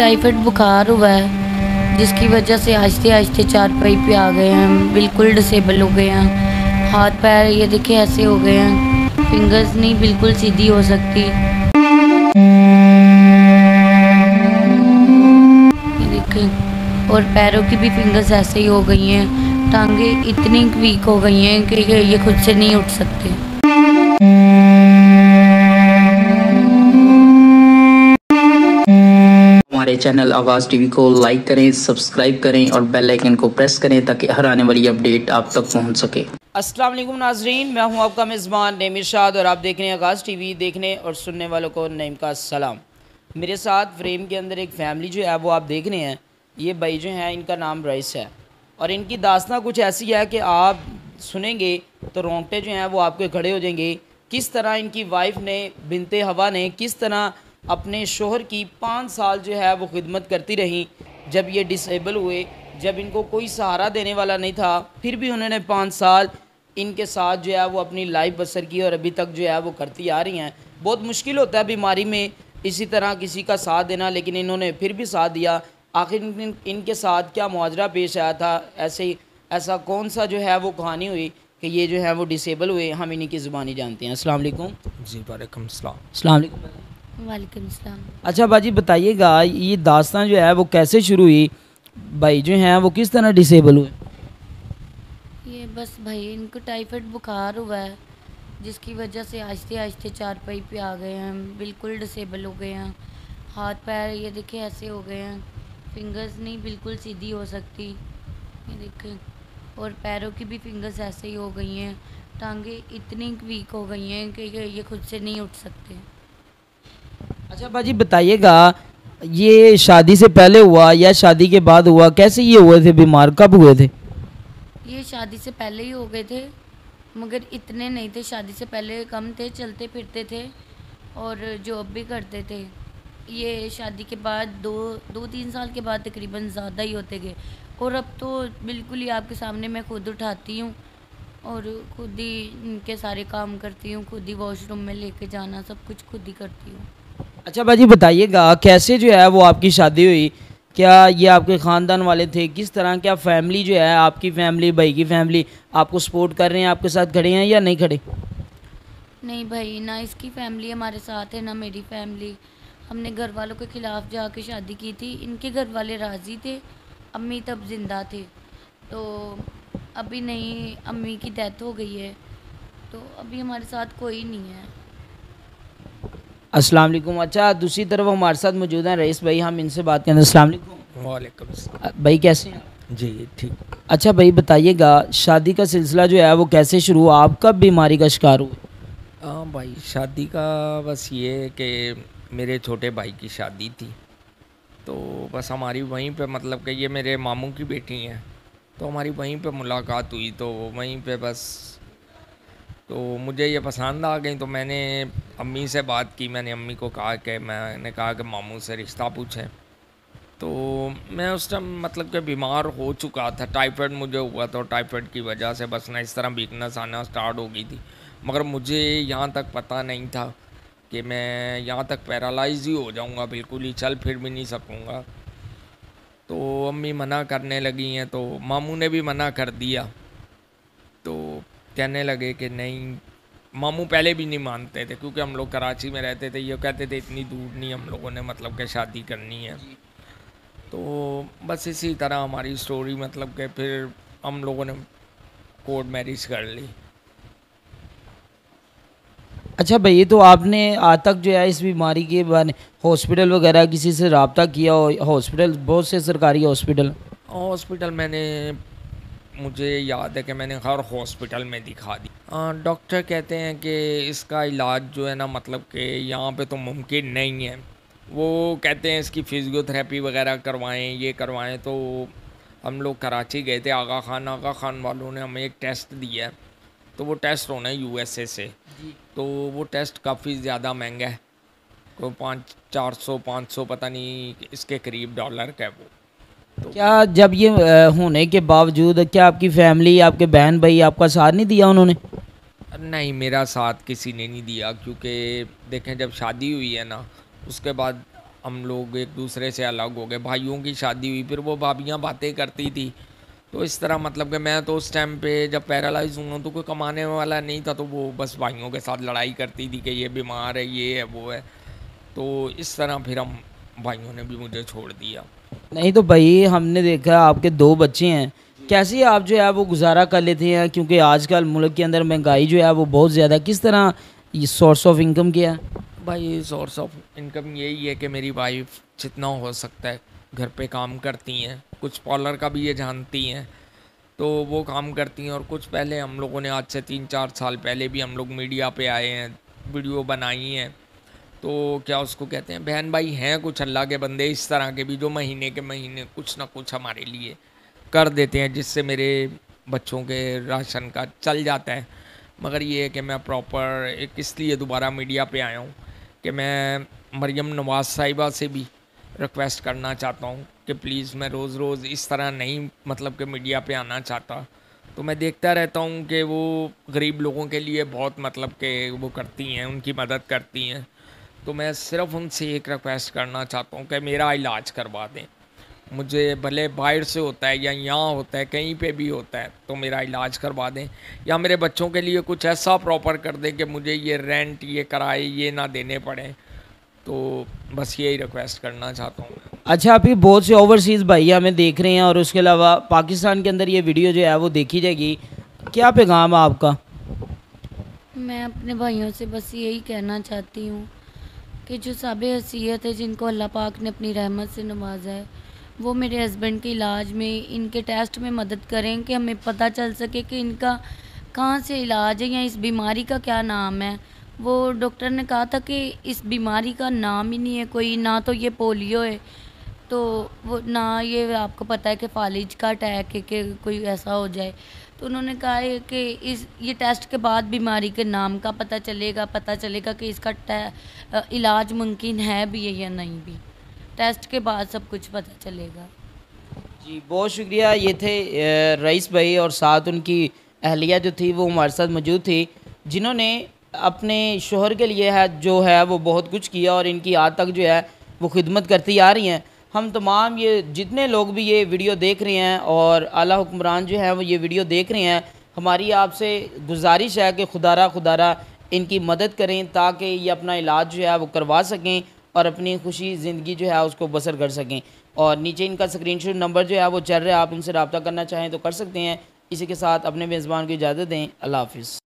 Typhoid बुखार हुआ है, जिसकी वजह से आहिस्ते आहिस्ते चारपाई पे आ गए हैं, बिल्कुल डिसेबल हो गए हैं। हाथ पैर ये देखिए ऐसे हो गए हैं, फिंगर्स नहीं बिल्कुल सीधी हो सकती। ये देखें, और पैरों की भी फिंगर्स ऐसे ही हो गई हैं। टांगे इतनी वीक हो गई हैं कि ये खुद से नहीं उठ सकते। हमारे चैनल आवाज़ टीवी को लाइक करें, सब्सक्राइब करें और बेल आइकन को प्रेस करें ताकि हर आने वाली अपडेट आप तक पहुंच सके। अस्सलाम वालेकुम नाजरीन, मैं हूं आपका मेज़बान नेम इरशाद और आप देख रहे हैं आगाज़ टीवी। देखने और सुनने वालों को नईम का सलाम। मेरे साथ फ्रेम के अंदर एक फ़ैमिली जो है वो आप देख रहे हैं। ये भाई जो हैं इनका नाम रईस है और इनकी दास्तां कुछ ऐसी है कि आप सुनेंगे तो रोंगटे जो हैं वो आपके खड़े हो जाएंगे। किस तरह इनकी वाइफ ने बिनते हवा ने किस तरह अपने शोहर की 5 साल जो है वो खिदमत करती रही। जब ये डिसेबल हुए, जब इनको कोई सहारा देने वाला नहीं था, फिर भी उन्होंने 5 साल इनके साथ जो है वो अपनी लाइफ बसर की और अभी तक जो है वो करती आ रही हैं। बहुत मुश्किल होता है बीमारी में इसी तरह किसी का साथ देना, लेकिन इन्होंने फिर भी साथ दिया। आखिर इनके साथ क्या मुआजरा पेश आया था, ऐसा कौन सा जो है वो कहानी हुई कि ये जो है वो डिसेबल हुए, हम इन्हीं की ज़ुबानी जानते हैं। अस्सलाम वालेकुम। जी वालेकुम सलाम। अस्सलाम वालेकुम। वालेकुम सलाम। अच्छा बाजी बताइएगा, ये दास्तान जो है वो कैसे शुरू हुई? भाई जो हैं वो किस तरह डिसेबल हुए? ये बस भाई इनको टाइफाइड बुखार हुआ है, जिसकी वजह से आहिस्ते आहिस्ते चारपाई पे आ गए हैं, बिल्कुल डिसेबल हो गए हैं। हाथ पैर ये देखिए ऐसे हो गए हैं, फिंगर्स नहीं बिल्कुल सीधी हो सकती। ये देखें, और पैरों की भी फिंगर्स ऐसे ही हो गई हैं। टांगे इतनी वीक हो गई हैं कि ये खुद से नहीं उठ सकते। अच्छा बाजी बताइएगा, ये शादी से पहले हुआ या शादी के बाद हुआ? कैसे ये हुए थे बीमार, कब हुए थे? ये शादी से पहले ही हो गए थे, मगर इतने नहीं थे। शादी से पहले कम थे, चलते फिरते थे और जॉब भी करते थे। ये शादी के बाद दो तीन साल के बाद तकरीबन ज़्यादा ही होते गए, और अब तो बिल्कुल ही आपके सामने मैं खुद उठाती हूँ और खुद ही इनके सारे काम करती हूँ, खुद ही वॉशरूम में लेके जाना, सब कुछ खुद ही करती हूँ। अच्छा बाजी बताइएगा, कैसे जो है वो आपकी शादी हुई? क्या ये आपके ख़ानदान वाले थे? किस तरह, क्या फैमिली जो है आपकी फैमिली, भाई की फैमिली आपको सपोर्ट कर रहे हैं, आपके साथ खड़े हैं या नहीं खड़े? नहीं भाई, ना इसकी फैमिली हमारे साथ है ना मेरी फैमिली। हमने घर वालों के ख़िलाफ़ जाके शादी की थी। इनके घर वाले राज़ी थे, अम्मी तब ज़िंदा थे, तो अभी नहीं, अम्मी की डेथ हो गई है, तो अभी हमारे साथ कोई नहीं है। अस्सलाम वालेकुम। अच्छा दूसरी तरफ हमारे साथ मौजूद हैं रईस भाई, हम इनसे बात करें। अस्सलाम वालेकुम। वालेकुम सलाम। भाई कैसे हैं? जी ठीक। अच्छा भाई बताइएगा, शादी का सिलसिला जो है वो कैसे शुरू हुआ? आप कब बीमारी का शिकार हुए? हाँ भाई, शादी का बस ये है कि मेरे छोटे भाई की शादी थी, तो बस हमारी वहीं पे, मतलब कि ये मेरे मामू की बेटी हैं, तो हमारी वहीं पे मुलाकात हुई, तो वहीं पे बस तो मुझे ये पसंद आ गई। तो मैंने अम्मी से बात की, मैंने अम्मी को कहा कि मैंने कहा कि मामू से रिश्ता पूछें। तो मैं उस टाइम मतलब कि बीमार हो चुका था, टाइफाइड मुझे हुआ था, टाइफाइड की वजह से बस ना इस तरह वीकनेस आना स्टार्ट हो गई थी। मगर मुझे यहाँ तक पता नहीं था कि मैं यहाँ तक पैरालाइज ही हो जाऊँगा, बिल्कुल ही चल फिर भी नहीं सकूँगा। तो अम्मी मना करने लगी हैं, तो मामू ने भी मना कर दिया। तो कहने लगे कि नहीं, मामू पहले भी नहीं मानते थे क्योंकि हम लोग कराची में रहते थे। ये कहते थे इतनी दूर नहीं हम लोगों ने मतलब कि शादी करनी है। तो बस इसी तरह हमारी स्टोरी, मतलब कि फिर हम लोगों ने कोर्ट मैरिज कर ली। अच्छा भाई, तो आपने आज तक जो है इस बीमारी के बारे हॉस्पिटल वगैरह किसी से रब्ता किया हो? हॉस्पिटल बहुत से सरकारी हॉस्पिटल मैंने, मुझे याद है कि मैंने हर हॉस्पिटल में दिखा दी। डॉक्टर कहते हैं कि इसका इलाज जो है ना, मतलब कि यहाँ पे तो मुमकिन नहीं है। वो कहते हैं इसकी फ़िज़ियोथेरेपी वगैरह करवाएं, ये करवाएं। तो हम लोग कराची गए थे, आगा खान वालों ने हमें एक टेस्ट दिया है, तो वो टेस्ट होना है USA से। तो वो टेस्ट काफ़ी ज़्यादा महंगा है, तो 400-500 पता नहीं इसके करीब डॉलर का है वो। तो क्या जब ये होने के बावजूद क्या आपकी फैमिली, आपके बहन भाई आपका साथ नहीं दिया उन्होंने? नहीं, मेरा साथ किसी ने नहीं दिया, क्योंकि देखें जब शादी हुई है ना, उसके बाद हम लोग एक दूसरे से अलग हो गए, भाइयों की शादी हुई, फिर वो भाभियाँ बातें करती थी। तो इस तरह मतलब कि मैं तो उस टाइम पे जब पैरालाइज हुआ तो कोई कमाने वाला नहीं था, तो वो बस भाइयों के साथ लड़ाई करती थी कि ये बीमार है, ये है, वो है। तो इस तरह फिर हम भाइयों ने भी मुझे छोड़ दिया। नहीं तो भाई हमने देखा आपके 2 बच्चे हैं, कैसे आप जो है वो गुजारा कर लेते हैं, क्योंकि आजकल मुल्क के अंदर महंगाई जो है वो बहुत ज़्यादा, किस तरह ये सोर्स ऑफ इनकम क्या है? भाई सोर्स ऑफ इनकम यही है कि मेरी वाइफ जितना हो सकता है घर पे काम करती हैं, कुछ पार्लर का भी ये जानती हैं, तो वो काम करती हैं। और कुछ पहले हम लोगों ने, आज से 3-4 साल पहले भी हम लोग मीडिया पे आए हैं, वीडियो बनाई हैं। तो क्या उसको कहते हैं, बहन भाई हैं कुछ अल्लाह के बंदे इस तरह के भी, जो महीने के महीने कुछ ना कुछ हमारे लिए कर देते हैं, जिससे मेरे बच्चों के राशन का चल जाता है। मगर ये है कि मैं प्रॉपर एक इसलिए दोबारा मीडिया पे आया हूँ कि मैं मरियम नवाज़ साहिबा से भी रिक्वेस्ट करना चाहता हूँ कि प्लीज़, मैं रोज़ रोज़ इस तरह नहीं मतलब कि मीडिया पे आना चाहता। तो मैं देखता रहता हूँ कि वो गरीब लोगों के लिए बहुत मतलब कि वो करती हैं, उनकी मदद करती हैं। तो मैं सिर्फ़ उनसे एक रिक्वेस्ट करना चाहता हूँ कि मेरा इलाज करवा दें। मुझे भले बाहर से होता है या यहाँ होता है, कहीं पे भी होता है, तो मेरा इलाज करवा दें, या मेरे बच्चों के लिए कुछ ऐसा प्रॉपर कर दें कि मुझे ये रेंट, ये किराए ये ना देने पड़े। तो बस यही रिक्वेस्ट करना चाहता हूँ। अच्छा, अभी बहुत से ओवरसीज़ भाई हमें देख रहे हैं और उसके अलावा पाकिस्तान के अंदर ये वीडियो जो है वो देखी जाएगी, क्या पैगाम है आपका? मैं अपने भाइयों से बस यही कहना चाहती हूँ कि जो साबिर हैसियत है, जिनको अल्लाह पाक ने अपनी रहमत से नवाजा है, वो मेरे हस्बैंड के इलाज में, इनके टेस्ट में मदद करें कि हमें पता चल सके कि इनका कहाँ से इलाज है या इस बीमारी का क्या नाम है। वो डॉक्टर ने कहा था कि इस बीमारी का नाम ही नहीं है कोई, ना तो ये पोलियो है, तो वो ना ये आपको पता है कि फालिज का अटैक है कि कोई ऐसा हो जाए। तो उन्होंने कहा है कि ये टेस्ट के बाद बीमारी के नाम का पता चलेगा कि इसका इलाज मुमकिन है भी है या नहीं भी। टेस्ट के बाद सब कुछ पता चलेगा। जी बहुत शुक्रिया। ये थे रईस भाई और साथ उनकी अहलिया जो थी वो हमारे साथ मौजूद थी, जिन्होंने अपने शोहर के लिए जो है वो बहुत कुछ किया और इनकी आज तक जो है वो खिदमत करती आ रही हैं। हम तमाम ये जितने लोग भी ये वीडियो देख रहे हैं और आला हुक्मरान जो है वो ये वीडियो देख रहे हैं, हमारी आपसे गुजारिश है कि खुदारा इनकी मदद करें ताकि ये अपना इलाज जो है वो करवा सकें और अपनी खुशी ज़िंदगी जो है उसको बसर कर सकें। और नीचे इनका स्क्रीनशॉट नंबर जो है वो चल रहा है, आप इनसे रब्ता करना चाहें तो कर सकते हैं। इसी के साथ अपने मेज़बान को इजाज़त दें। अल्लाह हाफ़िज़।